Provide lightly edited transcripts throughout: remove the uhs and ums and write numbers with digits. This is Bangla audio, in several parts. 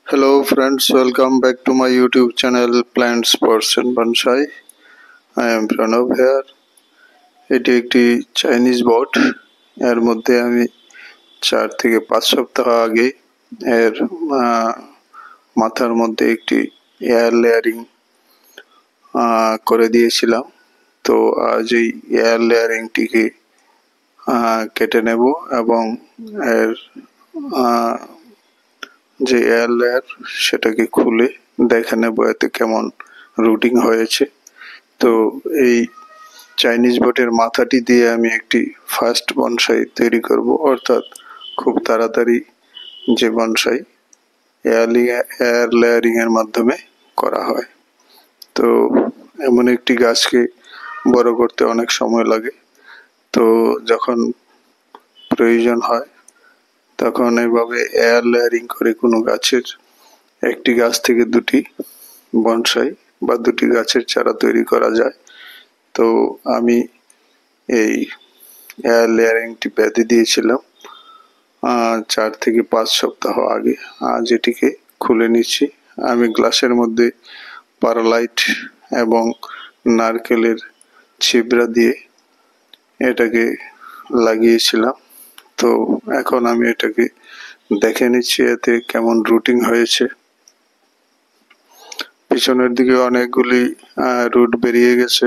Hello friends, welcome back to my YouTube channel Plants Person Bonsai. I am Pranav here. এটি একটি চাইনিজ বট। এর মধ্যে আমি 4 থেকে 5 সপ্তাহ আগে এর মাথার মধ্যে একটি এয়ার লেয়ারিং করে দিয়েছিলাম। তো আজ এই এয়ার লেয়ারিংটিকে কেটে নেব এবং এর যে এয়ার লেয়ার সেটাকে খুলে দেখে নেব এতে কেমন রুটিং হয়েছে। তো এই চাইনিজ বটের মাথাটি দিয়ে আমি একটি ফার্স্ট বনসাই তৈরি করব, অর্থাৎ খুব তাড়াতাড়ি যে বনসাই এয়ার লেয়ারিং এর মাধ্যমে করা হয়। তো এমন একটি গাছকে বড় করতে অনেক সময় লাগে। তো যখন প্রয়োজন হয় তখন এভাবে এয়ার লেয়ারিং করে কোনো গাছের একটি গাছ থেকে দুটি বনসাই বা দুটি গাছের চারা তৈরি করা যায়। তো আমি এই এয়ার লেয়ারিংটি বেঁধে দিয়েছিলাম 4 থেকে 5 সপ্তাহ আগে। আজ এটিকে খুলে নিচ্ছি। আমি গ্লাসের মধ্যে পারলাইট এবং নারকেলের ছিবড়া দিয়ে এটাকে লাগিয়েছিলাম। তো এখন আমি এটাকে দেখে নিচ্ছি এতে কেমন রুটিং হয়েছে। পিছনের দিকে অনেকগুলি রুট বেরিয়ে গেছে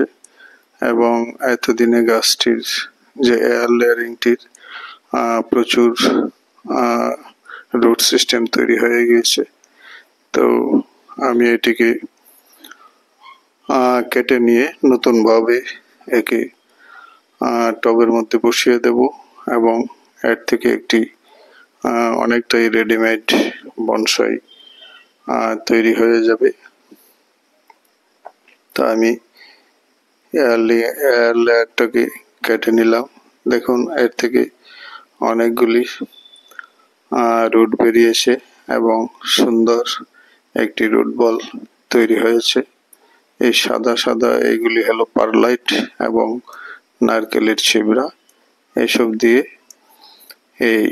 এবং এতদিনে গাছটির যে এয়ার লেয়ারিংটির প্রচুর রুট সিস্টেম তৈরি হয়ে গিয়েছে। তো আমি এটিকে কেটে নিয়ে নতুনভাবে একে টবের মধ্যে বসিয়ে দেব এবং এর থেকে একটি অনেকটাই রেডিমেড বনসাই তৈরি হয়ে যাবে। তা আমি এয়ার লেয়ারটাকে কেটে নিলাম। দেখুন এর থেকে অনেকগুলি রুট বেরিয়েছে এবং সুন্দর একটি রুট বল তৈরি হয়েছে। এই সাদা সাদা এইগুলি হলো পারলাইট এবং নারকেলের ছিবড়া। এইসব দিয়ে এই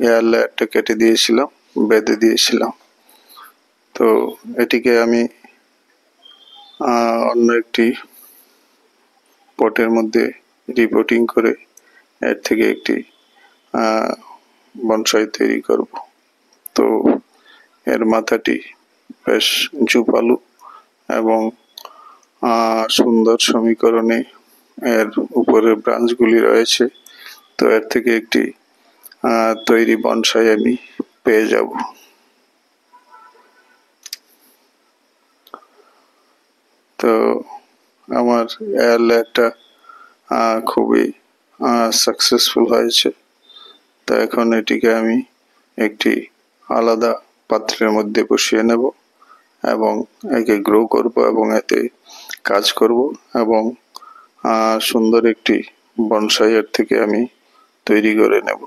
এয়ার লেয়ারটা কেটে দিয়েছিলাম, বেঁধে দিয়েছিলাম। তো এটিকে আমি অন্য একটি পটের মধ্যে রিপোর্টিং করে এর থেকে একটি বনসাই তৈরি করব। তো এর মাথাটি বেশ ঝুপালু এবং সুন্দর সমীকরণে এর উপরের ব্রাঞ্চগুলি রয়েছে। তো এর থেকে একটি তৈরি বনসাই আমি পেয়ে যাব। তো আমার এয়ার লেয়ারটা খুবই সাকসেসফুল হয়েছে। তো এখন এটিকে আমি একটি আলাদা পাত্রের মধ্যে বসিয়ে নেব এবং একে গ্রো করব এবং এতে কাজ করব এবং সুন্দর একটি বনসাই এর থেকে আমি তৈরি করে নেব।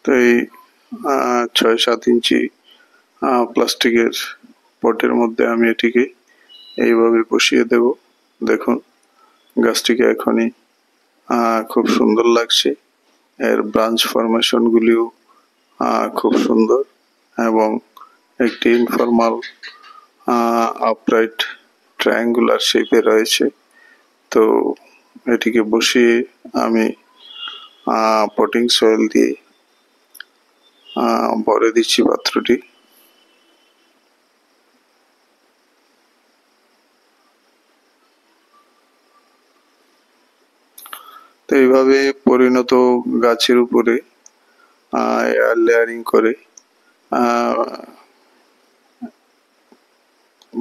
তো এই 6-7 ইঞ্চি প্লাস্টিকের পটের মধ্যে আমি এটিকে এইভাবে বসিয়ে দেব। দেখুন গাছটিকে এখনই খুব সুন্দর লাগছে। এর ব্রাঞ্চ ফরমেশন গুলিও খুব সুন্দর এবং একটি ইনফর্মাল আপরাইট ট্রায়াঙ্গুলার শেপে রয়েছে। তো এটিকে বসিয়ে আমি পটিং সয়েল দিয়ে ভরে দিচ্ছি পাত্রটি। তো এইভাবে পরিণত গাছের উপরে এয়ার লেয়ারিং করে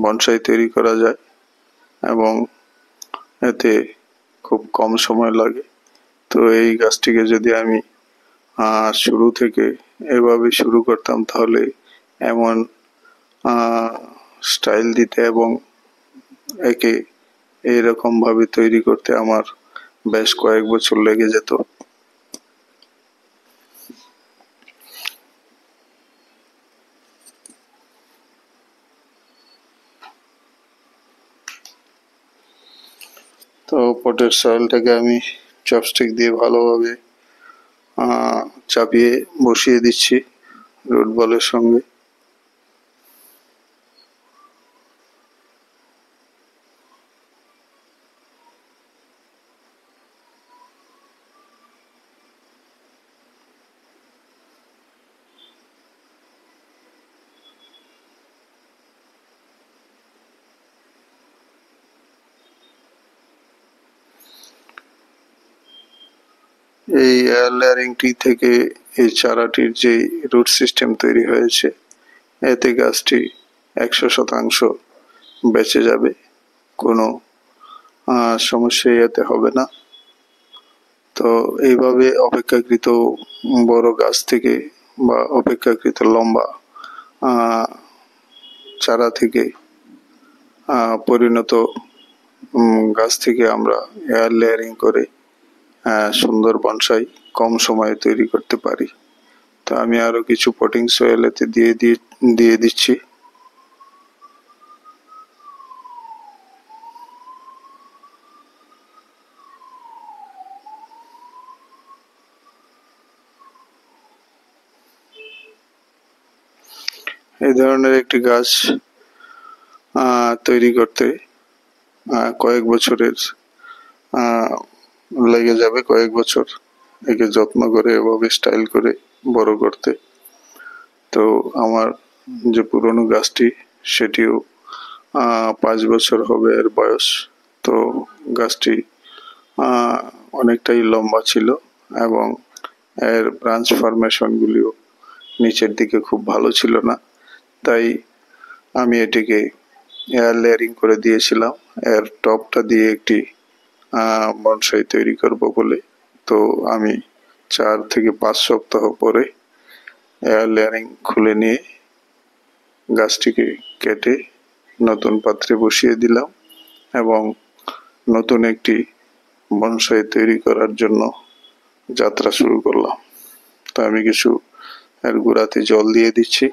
বনসাই তৈরি করা যায় এবং এতে খুব কম সময় লাগে। তো এই গাছটিকে যদি আমি শুরু থেকে এভাবে শুরু করতাম তাহলে এমন স্টাইল দিতে এবং একে এইরকম ভাবে তৈরি করতে আমার বেশ কয়েক বছর লেগে যেত। তো পটের সয়েলটাকে আমি চপস্টিক দিয়ে ভালোভাবে চাপিয়ে বসিয়ে দিচ্ছি রুট বলের সঙ্গে। এই এয়ার লেয়ারিংটি থেকে এই চারাটির যে রুট সিস্টেম তৈরি হয়েছে, এতে গাছটি 100% বেঁচে যাবে, কোনো সমস্যাই এতে হবে না। তো এইভাবে অপেক্ষাকৃত বড় গাছ থেকে বা অপেক্ষাকৃত লম্বা চারা থেকে পরিণত গাছ থেকে আমরা এয়ার লেয়ারিং করে সুন্দর বনসাই কম সময়ে তৈরি করতে পারি। তো আমি আরো কিছু পটিং সয়েল এতে দিয়ে দিচ্ছি। এই ধরনের একটি গাছ তৈরি করতে কয়েক বছরের লেগে যাবে, কয়েক বছর একে যত্ন করে এভাবে স্টাইল করে বড় করতে। তো আমার যে পুরনো গাছটি সেটিও 5 বছর হবে এর বয়স। তো গাছটি অনেকটাই লম্বা ছিল এবং এর ব্রাঞ্চ ফরমেশনগুলিও নিচের দিকে খুব ভালো ছিল না, তাই আমি এটিকে এয়ার লেয়ারিং করে দিয়েছিলাম এর টপটা দিয়ে একটি বনসাই তৈরি করব বলে। তো আমি 4 থেকে 5 সপ্তাহ পরে এয়ার লেয়ারিং খুলে নিয়ে গাছটিকে কেটে নতুন পাত্রে বসিয়ে দিলাম এবং নতুন একটি বনসাই তৈরি করার জন্য যাত্রা শুরু করলাম। তো আমি কিছু এর গোড়াতে জল দিয়ে দিচ্ছি।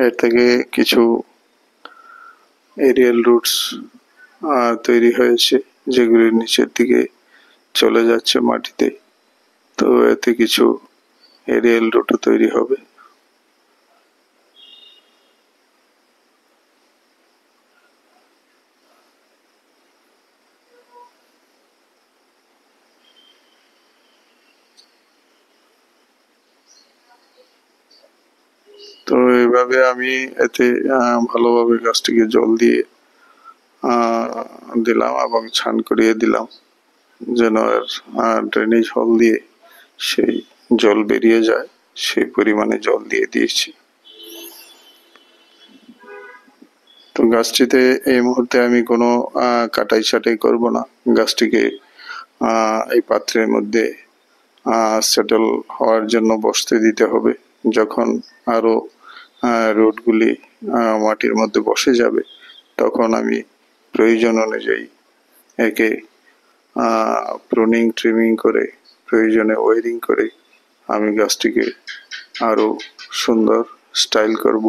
এর থেকে কিছু এরিয়াল রুটস তৈরি হয়েছে, যেগুলি নিচের দিকে চলে যাচ্ছে মাটিতে। তো এতে কিছু এরিয়াল রুটও তৈরি হবে। তো এইভাবে আমি এতে ভালোভাবে গাছটিকে জল দিয়ে দিলাম এবং ছান করিয়ে দিলাম, যেন এর ড্রেনেজ হল দিয়ে সেই জল বেরিয়ে যায়, সেই পরিমাণে জল দিয়ে দিয়েছি। তো গাছটিতে এই মুহূর্তে আমি কোনো কাটাই ছাটাই করব না। গাছটিকে এই পাত্রের মধ্যে সেটেল হওয়ার জন্য বসতে দিতে হবে। যখন আরো রুটগুলি মাটির মধ্যে বসে যাবে, তখন আমি প্রয়োজন অনুযায়ী একে প্রুনিং ট্রিমিং করে, প্রয়োজনে ওয়ারিং করে আমি গাছটিকে আরো সুন্দর স্টাইল করব।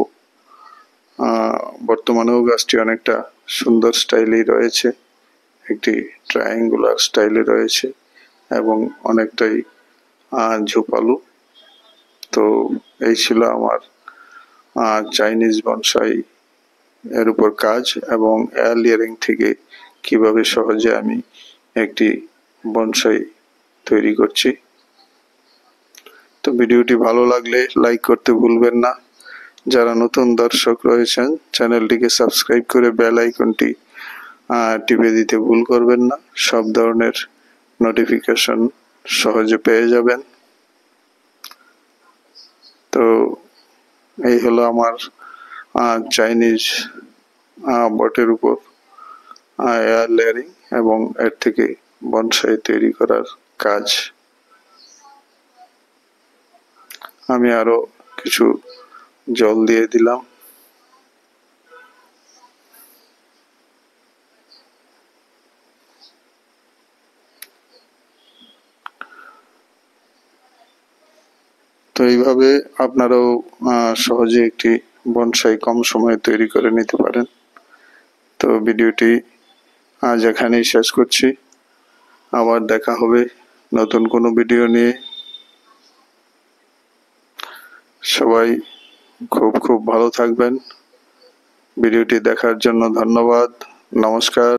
বর্তমানেও গাছটি অনেকটা সুন্দর স্টাইলেই রয়েছে, একটি ট্রায়াঙ্গুলার স্টাইলে রয়েছে এবং অনেকটাই ঝোপালো। তো এই ছিল আমার চাইনিজ বনসাই এর উপর কাজ এবং এয়ার লেয়ারিং থেকে কিভাবে সহজে আমি একটি বনসাই তৈরি করছি। তো ভিডিওটি ভালো লাগলে লাইক করতে ভুলবেন না। যারা নতুন দর্শক রয়েছেন, চ্যানেলটিকে সাবস্ক্রাইব করে বেল আইকনটি টিপে দিতে ভুল করবেন না। সব ধরনের নোটিফিকেশন সহজে পেয়ে যাবেন। তো এই হলো আমার চাইনিজ বটের উপর এয়ার লেয়ারিং এবং এর থেকে বনসাই তৈরি করার কাজ। আমি আরো কিছু জল দিয়ে দিলাম। তো এইভাবে আপনারাও সহজে একটি বনসাই কম সময়ে তৈরি করে নিতে পারেন। তো ভিডিওটি আজ এখানেই শেষ করছি। আবার দেখা হবে নতুন কোনো ভিডিও নিয়ে। সবাই খুব ভালো থাকবেন। ভিডিওটি দেখার জন্য ধন্যবাদ। নমস্কার।